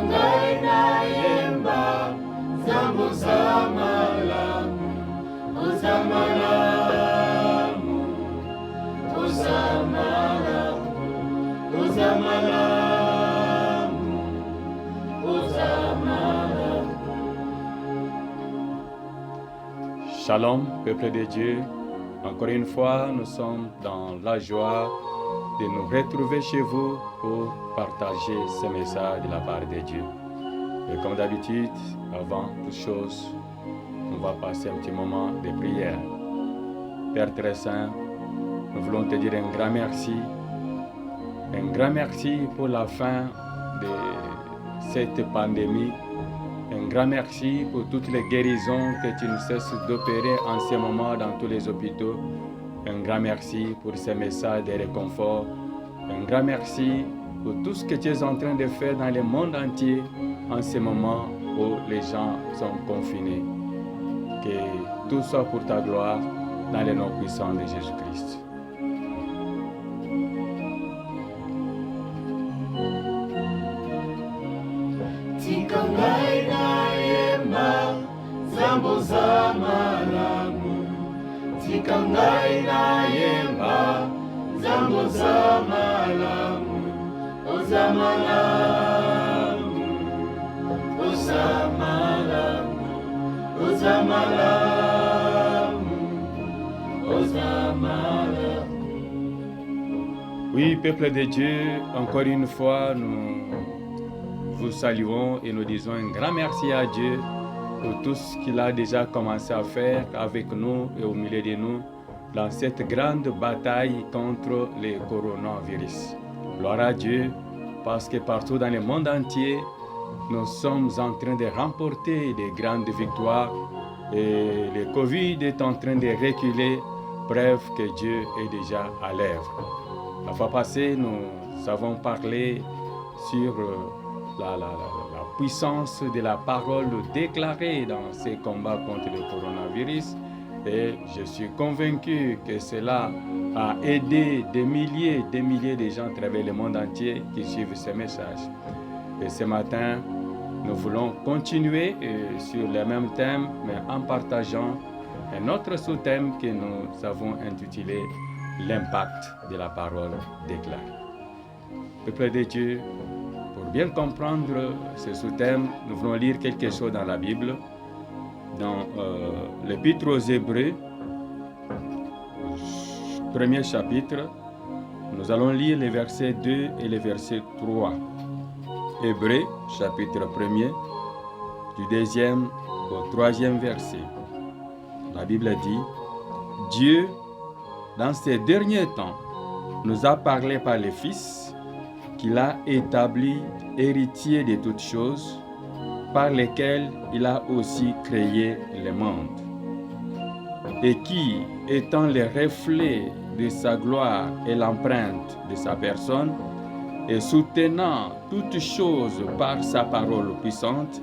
ngai nayemba nzambo za malamu oza malamu oza malamu oza malamu oza malamu. Shalom, peuple de Dieu. Encore une fois, nous sommes dans la joie de nous retrouver chez vous pour partager ce message de la part de Dieu. Et comme d'habitude, avant toute chose, on va passer un petit moment de prière. Père très saint, nous voulons te dire un grand merci pour la fin de cette pandémie. Un grand merci pour toutes les guérisons que tu ne cesses d'opérer en ce moment dans tous les hôpitaux. Un grand merci pour ces messages de réconfort. Un grand merci pour tout ce que tu es en train de faire dans le monde entier en ce moment où les gens sont confinés. Que tout soit pour ta gloire dans le nom puissant de Jésus-Christ. Nzambo za malamu, tika ngai nayemba nzambo za malamu, oza malamu, oza malamu, oza malamu, oza malamu. Oui, peuple de Dieu, encore une fois, nous vous saluons et nous disons un grand merci à Dieu pour tout ce qu'il a déjà commencé à faire avec nous et au milieu de nous dans cette grande bataille contre le coronavirus. Gloire à Dieu, parce que partout dans le monde entier, nous sommes en train de remporter des grandes victoires et le Covid est en train de reculer, preuve que Dieu est déjà à l'œuvre. La fois passée, nous avons parlé sur la puissance de la parole déclarée dans ces combats contre le coronavirus, et je suis convaincu que cela a aidé des milliers de gens à travers le monde entier qui suivent ces messages. Et ce matin, nous voulons continuer sur le même thème, mais en partageant un autre sous-thème que nous avons intitulé l'impact de la parole déclarée. Peuple de Dieu, pour bien comprendre ce sous-thème, nous voulons lire quelque chose dans la Bible, dans l'Épître aux Hébreux, premier chapitre. Nous allons lire les versets 2 et les versets 3. Hébreux, chapitre 1er, du 2e au 3e verset. La Bible dit, « Dieu, dans ces derniers temps, nous a parlé par le Fils, qu'il a établi héritier de toutes choses, par lesquelles il a aussi créé le monde, et qui, étant le reflet de sa gloire et l'empreinte de sa personne, et soutenant toutes choses par sa parole puissante,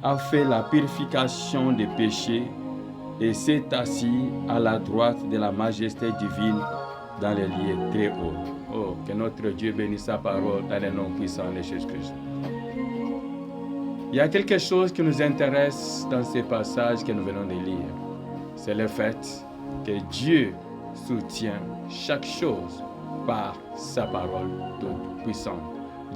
a fait la purification des péchés et s'est assis à la droite de la majesté divine dans les lieux très hauts. » Oh, que notre Dieu bénisse sa parole dans le nom puissant de Jésus-Christ. Il y a quelque chose qui nous intéresse dans ces passages que nous venons de lire. C'est le fait que Dieu soutient chaque chose par sa parole toute puissante.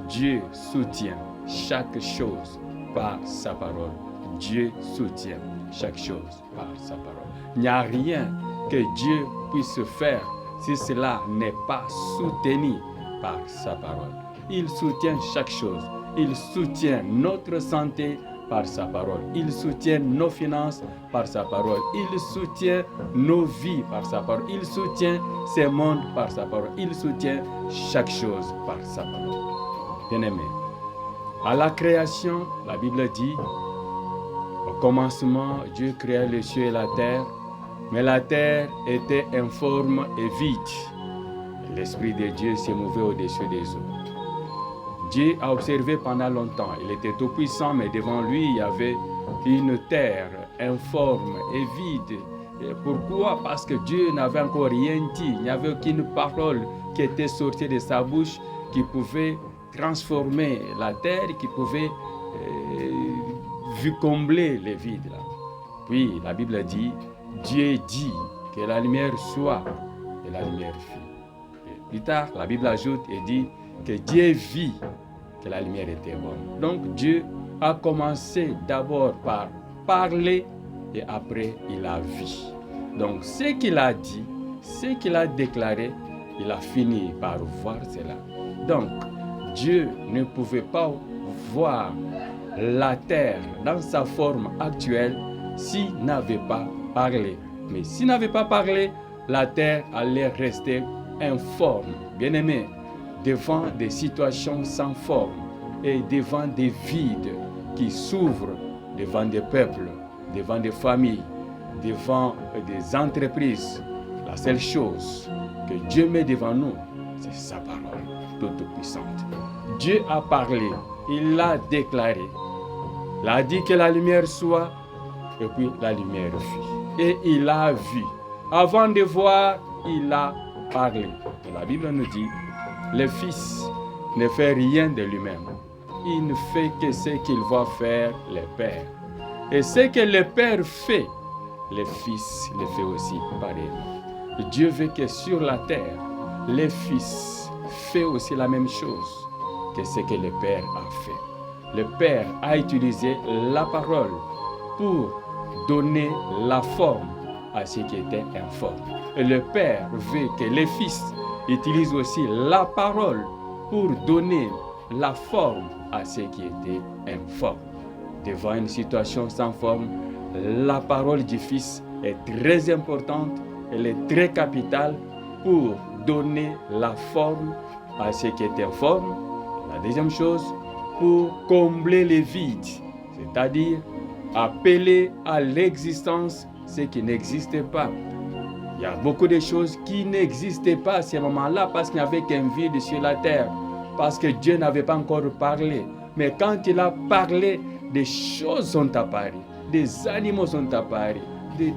Dieu soutient chaque chose par sa parole. Dieu soutient chaque chose par sa parole. Il n'y a rien que Dieu puisse faire si cela n'est pas soutenu par sa parole. Il soutient chaque chose. Il soutient notre santé par sa parole. Il soutient nos finances par sa parole. Il soutient nos vies par sa parole. Il soutient ce monde par sa parole. Il soutient chaque chose par sa parole. Bien-aimés, à la création, la Bible dit, au commencement, Dieu créa les cieux et la terre, mais la terre était informe et vide. L'Esprit de Dieu se mouvait au-dessus des eaux. Dieu a observé pendant longtemps. Il était tout puissant, mais devant lui, il y avait une terre informe et vide. Et pourquoi? Parce que Dieu n'avait encore rien dit. Il n'y avait aucune parole qui était sortie de sa bouche qui pouvait transformer la terre, qui pouvait vu combler les vides là. Puis la Bible dit, Dieu dit que la lumière soit et la lumière fut. Et plus tard, la Bible ajoute et dit que Dieu vit que la lumière était bonne. Donc Dieu a commencé d'abord par parler et après il a vu. Donc ce qu'il a dit, ce qu'il a déclaré, il a fini par voir cela. Donc Dieu ne pouvait pas voir la terre dans sa forme actuelle s'il n'avait pas parlé. Mais s'il n'avait pas parlé, la terre allait rester informe. Bien-aimé, devant des situations sans forme et devant des vides qui s'ouvrent devant des peuples, devant des familles, devant des entreprises, la seule chose que Dieu met devant nous, c'est sa parole toute puissante. Dieu a parlé, il l'a déclaré, il a dit que la lumière soit, et puis la lumière fut. Et il a vu. Avant de voir, il a parlé. Et la Bible nous dit, le Fils ne fait rien de lui-même. Il ne fait que ce qu'il va faire le Père. Et ce que le Père fait, le Fils le fait aussi pareillement. Dieu veut que sur la terre, le Fils fait aussi la même chose que ce que le Père a fait. Le Père a utilisé la parole pour donner la forme à ce qui était informe. Et le Père veut que le Fils utilise aussi la parole pour donner la forme à ce qui était informe. Devant une situation sans forme, la parole du Fils est très importante, elle est très capitale pour donner la forme à ce qui est informe. La deuxième chose, pour combler les vides, c'est-à-dire appeler à l'existence ce qui n'existait pas. Il y a beaucoup de choses qui n'existaient pas à ce moment-là parce qu'il n'y avait qu'un vide sur la terre, parce que Dieu n'avait pas encore parlé. Mais quand il a parlé, des choses sont apparues, des animaux sont apparus, des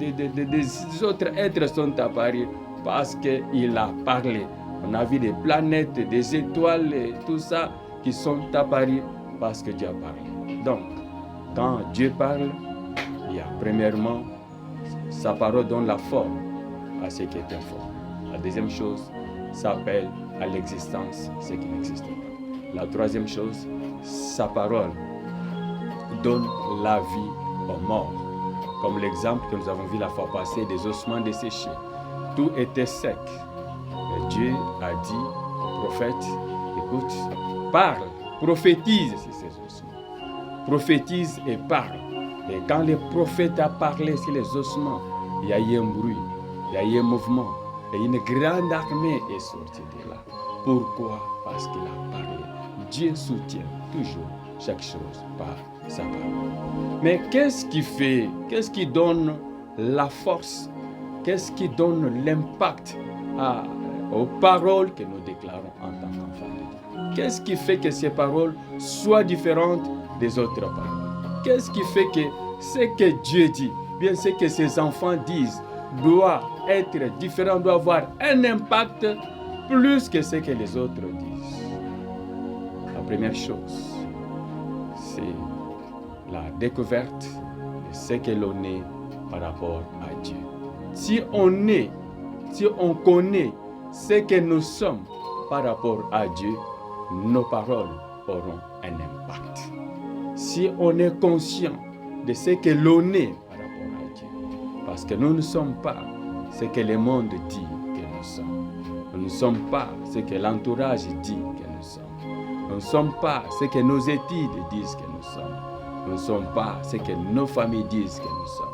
autres êtres sont apparus parce qu'il a parlé. On a vu des planètes, des étoiles, et tout ça qui sont apparus parce que Dieu a parlé. Donc, quand Dieu parle, il y a premièrement, sa parole donne la forme à ce qui est informe. La deuxième chose, ça appelle à l'existence ce qui n'existe pas. La troisième chose, sa parole donne la vie aux morts. Comme l'exemple que nous avons vu la fois passée des ossements desséchés. Tout était sec. Et Dieu a dit au prophète, écoute, parle, prophétise sur ces ossements. Prophétise et parle. Et quand le prophète a parlé sur les ossements, il y a eu un bruit, il y a eu un mouvement. Et une grande armée est sortie de là. Pourquoi? Parce qu'il a parlé. Dieu soutient toujours chaque chose par sa parole. Mais qu'est-ce qui fait, qu'est-ce qui donne la force, qu'est-ce qui donne l'impact aux paroles que nous déclarons en tant qu'enfants de Dieu? Qu'est-ce qui fait que ces paroles soient différentes des autres paroles? Qu'est-ce qui fait que ce que Dieu dit, bien ce que ses enfants disent, doit être différent, doit avoir un impact plus que ce que les autres disent? La première chose, c'est la découverte de ce que l'on est par rapport à Dieu. Si on connaît ce que nous sommes par rapport à Dieu, nos paroles auront un impact. Si on est conscient de ce que l'on est par rapport à Dieu, parce que nous ne sommes pas ce que le monde dit que nous sommes. Nous ne sommes pas ce que l'entourage dit que nous sommes. Nous ne sommes pas ce que nos études disent que nous sommes. Nous ne sommes pas ce que nos familles disent que nous sommes.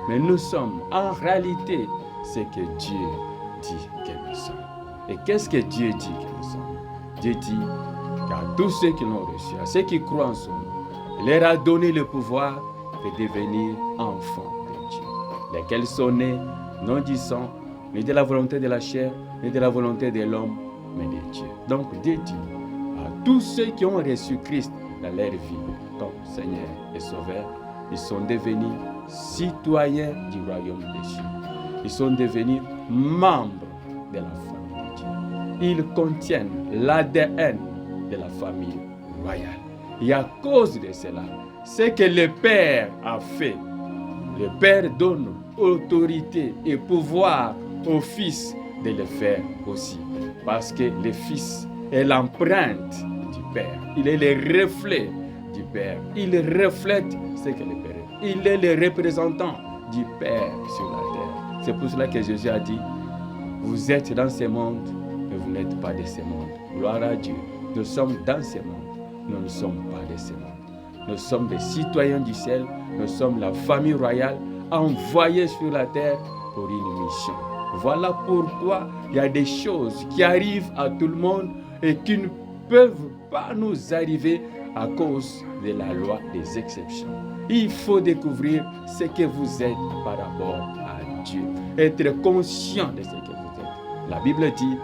Mais nous sommes en réalité ce que Dieu dit que nous sommes. Et qu'est-ce que Dieu dit que nous sommes? Dieu dit qu'à tous ceux qui l'ont reçu, à ceux qui croient en son nom, il leur a donné le pouvoir de devenir enfants de Dieu, lesquels sont nés non du sang, ni de la volonté de la chair, ni de la volonté de l'homme, mais de Dieu. Donc Dieu dit à tous ceux qui ont reçu Christ dans leur vie comme Seigneur et Sauveur, ils sont devenus citoyens du royaume des cieux. Ils sont devenus membres de la famille de Dieu. Ils contiennent l'ADN de la famille royale. Et à cause de cela, ce que le Père a fait, le Père donne autorité et pouvoir au Fils de le faire aussi. Parce que le Fils est l'empreinte du Père. Il est le reflet du Père. Il reflète ce que le Père est. Il est le représentant du Père sur la terre. C'est pour cela que Jésus a dit, vous êtes dans ce monde, mais vous n'êtes pas de ce monde. Gloire à Dieu. Nous sommes dans ce monde. Nous ne sommes pas de ce monde. Nous sommes des citoyens du ciel. Nous sommes la famille royale envoyée sur la terre pour une mission. Voilà pourquoi il y a des choses qui arrivent à tout le monde et qui ne peuvent pas nous arriver à cause de la loi des exceptions. Il faut découvrir ce que vous êtes par rapport à Dieu. Être conscient de ce que vous êtes. La Bible dit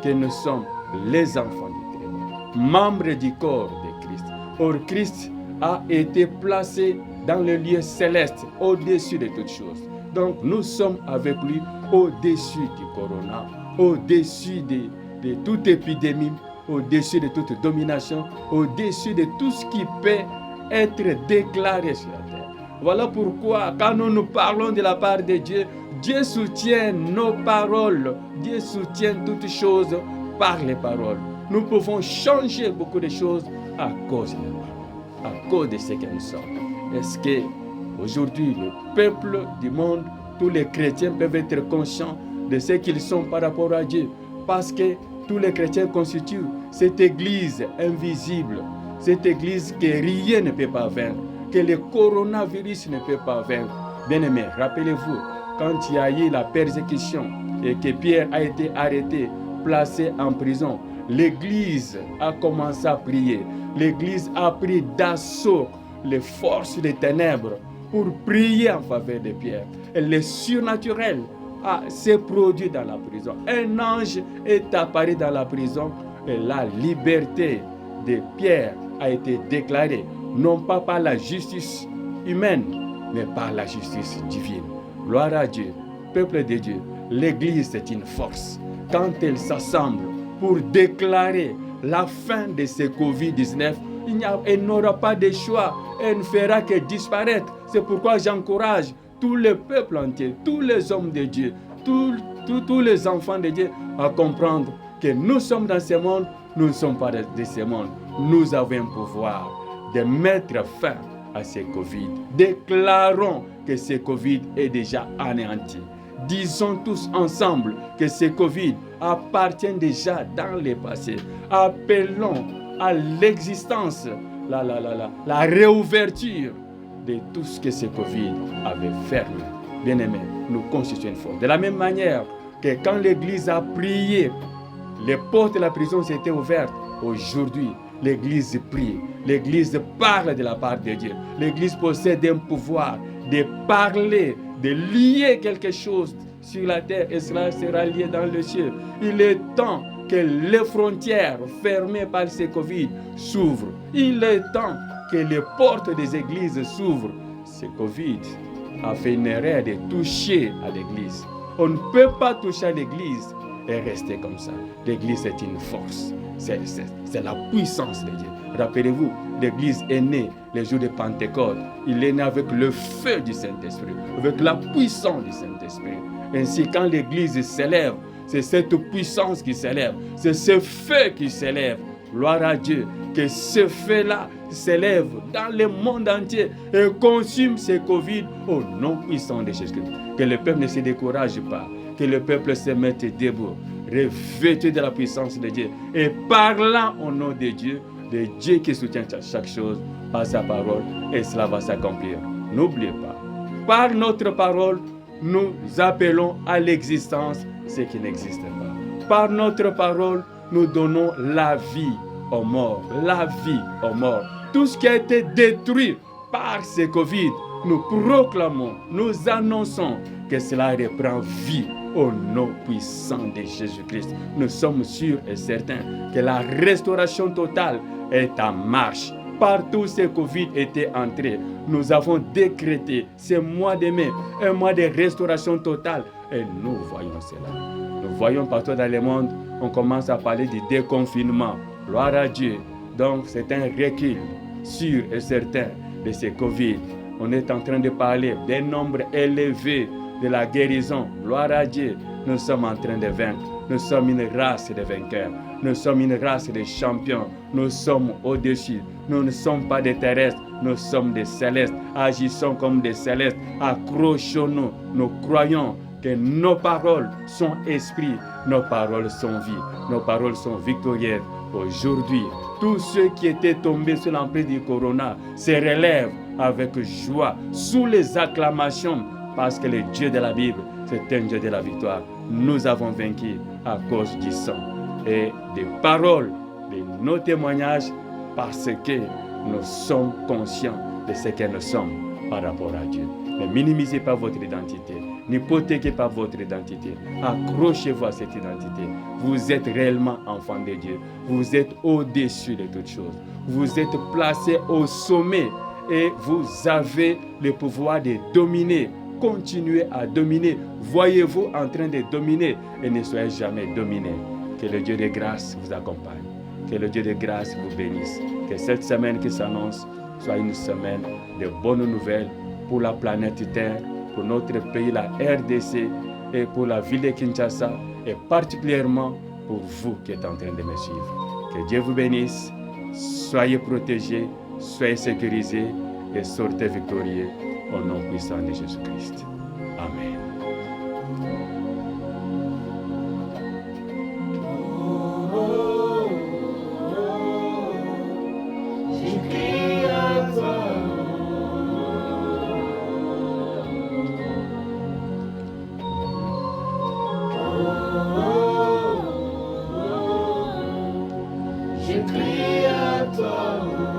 que nous sommes les enfants du Très-Haut, membres du corps de Christ. Or, Christ a été placé dans le lieu céleste, au-dessus de toutes choses. Donc, nous sommes avec lui au-dessus du corona, au-dessus de toute épidémie, au-dessus de toute domination, au-dessus de tout ce qui peut être déclaré sur la terre. Voilà pourquoi, quand nous parlons de la part de Dieu, Dieu soutient nos paroles. Dieu soutient toutes choses par les paroles. Nous pouvons changer beaucoup de choses à cause de la parole, à cause de ce que nous sommes. Est-ce que aujourd'hui, le peuple du monde, tous les chrétiens peuvent être conscients de ce qu'ils sont par rapport à Dieu? Parce que tous les chrétiens constituent cette église invisible, cette église que rien ne peut pas vaincre, que le coronavirus ne peut pas vaincre. Bien-aimés, rappelez-vous, quand il y a eu la persécution et que Pierre a été arrêté, placé en prison, l'église a commencé à prier. L'église a pris d'assaut les forces des ténèbres pour prier en faveur de Pierre. Et le surnaturel s'est produit dans la prison. Un ange est apparu dans la prison et la liberté de Pierre a été déclarée, non pas par la justice humaine, mais par la justice divine. Gloire à Dieu, peuple de Dieu. L'Église est une force. Quand elle s'assemble pour déclarer la fin de ce Covid-19, elle n'aura pas de choix. Elle ne fera que disparaître. C'est pourquoi j'encourage tout le peuple entier, tous les hommes de Dieu, tous les enfants de Dieu à comprendre que nous sommes dans ce monde, nous ne sommes pas de ce monde. Nous avons un pouvoir de mettre fin à ce Covid. Déclarons que ce Covid est déjà anéanti. Disons tous ensemble que ce Covid appartient déjà dans le passé. Appelons à l'existence la réouverture de tout ce que ce Covid avait fermé. Bien-aimés, nous constituons une force. De la même manière que quand l'Église a prié, les portes de la prison s'étaient ouvertes. Aujourd'hui, l'Église prie. L'Église parle de la part de Dieu. L'Église possède un pouvoir de parler, de lier quelque chose sur la terre et cela sera lié dans le ciel. Il est temps que les frontières fermées par ce Covid s'ouvrent. Il est temps que les portes des églises s'ouvrent. Ce Covid a fait une erreur de toucher à l'église. On ne peut pas toucher à l'église et rester comme ça. L'église est une force. C'est la puissance de Dieu. Rappelez-vous, l'église est née les jours de Pentecôte. Il est né avec le feu du Saint-Esprit, avec la puissance du Saint-Esprit. Ainsi, quand l'église s'élève, c'est cette puissance qui s'élève. C'est ce feu qui s'élève. Gloire à Dieu. Que ce feu-là s'élève dans le monde entier et consume ce Covid au nom puissant de Jésus-Christ. Que le peuple ne se décourage pas. Que le peuple se mette debout, revêtu de la puissance de Dieu et parlant au nom de Dieu qui soutient chaque chose par sa parole et cela va s'accomplir. N'oubliez pas, par notre parole, nous appelons à l'existence ce qui n'existe pas. Par notre parole, nous donnons la vie aux morts, la vie aux morts. Tout ce qui a été détruit par ce Covid, nous proclamons, nous annonçons que cela reprend vie au nom puissant de Jésus-Christ. Nous sommes sûrs et certains que la restauration totale est en marche. Partout où ce Covid était entré, nous avons décrété ce mois de mai, un mois de restauration totale. Et nous voyons cela. Nous voyons partout dans le monde, on commence à parler du déconfinement. Gloire à Dieu. Donc c'est un recul. sûr et certain de ces Covid. On est en train de parler des nombres élevés de la guérison. Gloire à Dieu. Nous sommes en train de vaincre. Nous sommes une race de vainqueurs. Nous sommes une race de champions. Nous sommes au-dessus. Nous ne sommes pas des terrestres. Nous sommes des célestes. Agissons comme des célestes. Accrochons-nous. Nous croyons que nos paroles sont esprit. Nos paroles sont vie. Nos paroles sont victorieuses. Aujourd'hui, tous ceux qui étaient tombés sous l'emprise du corona se relèvent avec joie, sous les acclamations, parce que le Dieu de la Bible, c'est un Dieu de la victoire. Nous avons vaincu à cause du sang et des paroles, de nos témoignages, parce que nous sommes conscients de ce que nous sommes par rapport à Dieu. Ne minimisez pas votre identité, n'hypothéquez pas votre identité, accrochez-vous à cette identité. Vous êtes réellement enfant de Dieu, vous êtes au-dessus de toutes choses, vous êtes placé au sommet et vous avez le pouvoir de dominer. Continuez à dominer. Voyez-vous en train de dominer et ne soyez jamais dominé. Que le Dieu de grâce vous accompagne. Que le Dieu de grâce vous bénisse. Que cette semaine qui s'annonce soit une semaine de bonnes nouvelles pour la planète Terre, pour notre pays, la RDC, et pour la ville de Kinshasa, et particulièrement pour vous qui êtes en train de me suivre. Que Dieu vous bénisse. Soyez protégés, soyez sécurisés et sortez victorieux au nom puissant de Jésus-Christ. Amen. Je crie à toi.